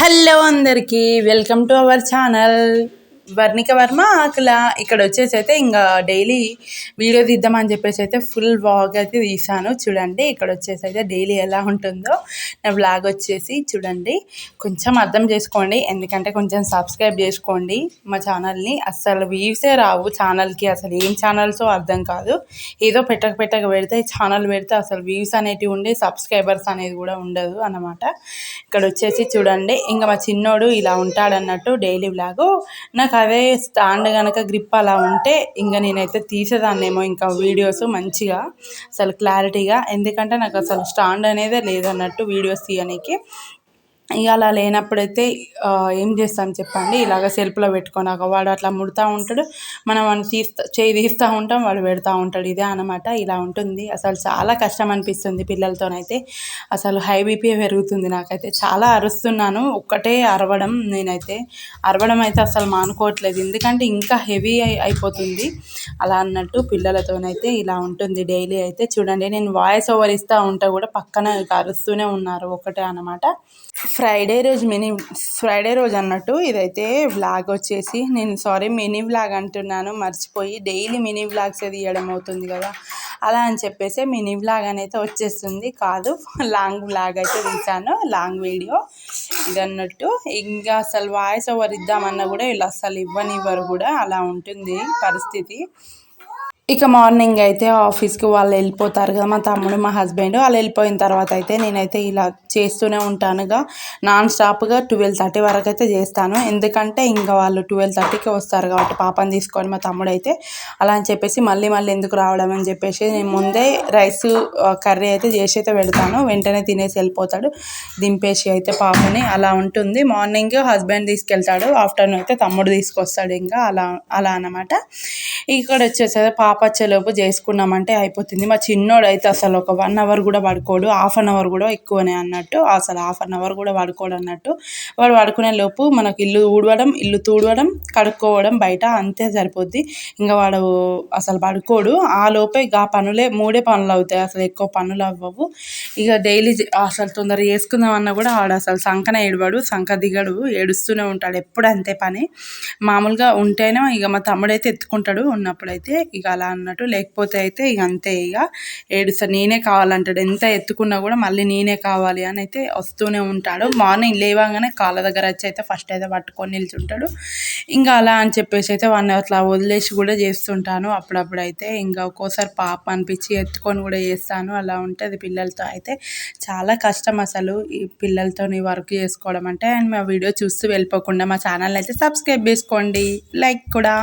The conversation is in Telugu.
హలో అందరికీ welcome to our channel Varnika Varma Akula. ఇక్కడ వచ్చేసి అయితే ఇంకా డైలీ వీడియో తీద్దామని చెప్పేసి అయితే ఫుల్ వ్లాగ్ అయితే తీసాను. చూడండి ఇక్కడ వచ్చేసి అయితే డైలీ ఎలా ఉంటుందో నా వ్లాగ్ వచ్చేసి చూడండి. కొంచెం అర్థం చేసుకోండి, ఎందుకంటే కొంచెం సబ్స్క్రైబ్ చేసుకోండి మా ఛానల్ని. అస్సలు వ్యూసే రావు ఛానల్కి, అసలు ఏం ఛానల్సో అర్థం కాదు. ఏదో పెట్టక పెడితే ఛానల్ పెడితే అసలు వ్యూస్ అనేటివి ఉండే, సబ్స్క్రైబర్స్ అనేది కూడా ఉండదు అన్నమాట. ఇక్కడ వచ్చేసి చూడండి, ఇంకా మా చిన్నోడు ఇలా ఉంటాడన్నట్టు డైలీ వ్లాగు. నాకు అదే స్టాండ్ కనుక గ్రిప్ అలా ఉంటే ఇంకా నేనైతే తీసేదాన్నేమో ఇంకా వీడియోస్ మంచిగా అసలు క్లారిటీగా, ఎందుకంటే నాకు అసలు స్టాండ్ అనేదే లేదన్నట్టు వీడియోస్ తీయడానికి. ఇక అలా లేనప్పుడైతే ఏం చేస్తాం చెప్పండి, ఇలాగ సెల్ఫ్లో పెట్టుకున్నాక వాడు అట్లా ముడుతూ ఉంటాడు, మనం చేయి తీస్తూ ఉంటాం, వాడు పెడతా ఉంటాడు. ఇదే అన్నమాట, ఇలా ఉంటుంది. అసలు చాలా కష్టం అనిపిస్తుంది పిల్లలతోనైతే. అసలు హై బీపీ పెరుగుతుంది నాకైతే. చాలా అరుస్తున్నాను, ఒక్కటే అరవడం. నేనైతే అరవడం అయితే అసలు మానుకోవట్లేదు, ఎందుకంటే ఇంకా హెవీ అయిపోతుంది అలా అన్నట్టు. పిల్లలతోనైతే ఇలా ఉంటుంది డైలీ అయితే. చూడండి, నేను వాయిస్ ఓవర్ ఇస్తూ ఉంటా కూడా పక్కన అరుస్తూనే ఉన్నారు, ఒకటే అన్నమాట. ఫ్రైడే రోజు అన్నట్టు ఇదైతే వ్లాగ్ వచ్చేసి, నేను మినీ వ్లాగ్ అంటున్నాను మర్చిపోయి. డైలీ మినీ వ్లాగ్స్ తీయడం అవుతుంది కదా, అలా అని చెప్పేసి మినీ వ్లాగ్ అనేది వచ్చేస్తుంది. కాదు, లాంగ్ వ్లాగ్ అయితే తీసాను, లాంగ్ వీడియో ఇదన్నట్టు. ఇంకా అసలు వాయిస్ ఓవర్ ఇద్దామన్నా కూడా వీళ్ళు అసలు ఇవ్వనివ్వరు కూడా, అలా ఉంటుంది పరిస్థితి. ఇక మార్నింగ్ అయితే ఆఫీస్కి వాళ్ళు వెళ్ళిపోతారు కదా, మా తమ్ముడు మా హస్బెండ్ వాళ్ళు వెళ్ళిపోయిన తర్వాత అయితే నేనైతే ఇలా చేస్తూనే ఉంటానుగా. నాన్ స్టాప్గా 12:30 వరకు అయితే చేస్తాను, ఎందుకంటే ఇంకా వాళ్ళు 12:30కి వస్తారు కాబట్టి పాపని తీసుకొని మా తమ్ముడు అయితే. అలా అని చెప్పేసి మళ్ళీ ఎందుకు రావడం అని చెప్పేసి నేను ముందే రైస్ కర్రీ అయితే చేసి అయితే పెడతాను, వెంటనే తినేసి వెళ్ళిపోతాడు దింపేసి అయితే పాపని. అలా ఉంటుంది. మార్నింగ్ హస్బెండ్ తీసుకెళ్తాడు, ఆఫ్టర్నూన్ అయితే తమ్ముడు తీసుకొస్తాడు. ఇంకా అలా అన్నమాట. ఇక్కడ వచ్చేసి పాప వచ్చేలోపు చేసుకున్నామంటే అయిపోతుంది. మా చిన్నోడు అయితే అసలు ఒక 1 అవర్ కూడా పడుకోడు, హాఫ్ అన్ అవర్ కూడా ఎక్కువనే అన్నట్టు. అసలు హాఫ్ అన్ అవర్ కూడా పడుకోడు అన్నట్టు. వాడు పడుకునే లోపు మనకు ఇల్లు తూడవడం, కడుక్కోవడం బయట, అంతే సరిపోద్ది. ఇంకా వాడు అసలు పడుకోడు. ఆ లోపే ఇక పనులే 3 పనులు అవుతాయి, అసలు ఎక్కువ పనులు అవ్వవు. ఇక డైలీ అసలు తొందరగా చేసుకుందామన్నా కూడా వాడు అసలు సంకన ఏడవాడు, సంక దిగడు, ఏడుస్తూనే ఉంటాడు ఎప్పుడు, అంతే పని. మామూలుగా ఉంటేనే ఇక మా తమ్ముడైతే ఎత్తుకుంటాడు ఉన్నప్పుడైతే, ఇక అలా అన్నట్టు. లేకపోతే అయితే ఇక అంతే, ఇక ఏడుస్తా, నేనే కావాలంటాడు. ఎంత ఎత్తుకున్నా కూడా మళ్ళీ నేనే కావాలి అని అయితే వస్తూనే ఉంటాడు. మార్నింగ్ లేవగానే కాళ్ళ దగ్గర వచ్చి అయితే ఫస్ట్ అయితే పట్టుకొని నిల్చుంటాడు. ఇంకా అలా అని చెప్పేసి అయితే వాడిని అట్లా వదిలేసి కూడా చేస్తుంటాను అప్పుడప్పుడు అయితే. ఇంకా ఒక్కోసారి పాప అనిపించి ఎత్తుకొని కూడా చేస్తాను. అలా ఉంటుంది పిల్లలతో అయితే. చాలా కష్టం అసలు ఈ పిల్లలతో వర్క్ చేసుకోవడం అంటే. అండ్ మా వీడియో చూస్తూ వెళ్ళిపోకుండా మా ఛానల్ అయితే సబ్స్క్రైబ్ చేసుకోండి, లైక్ కూడా.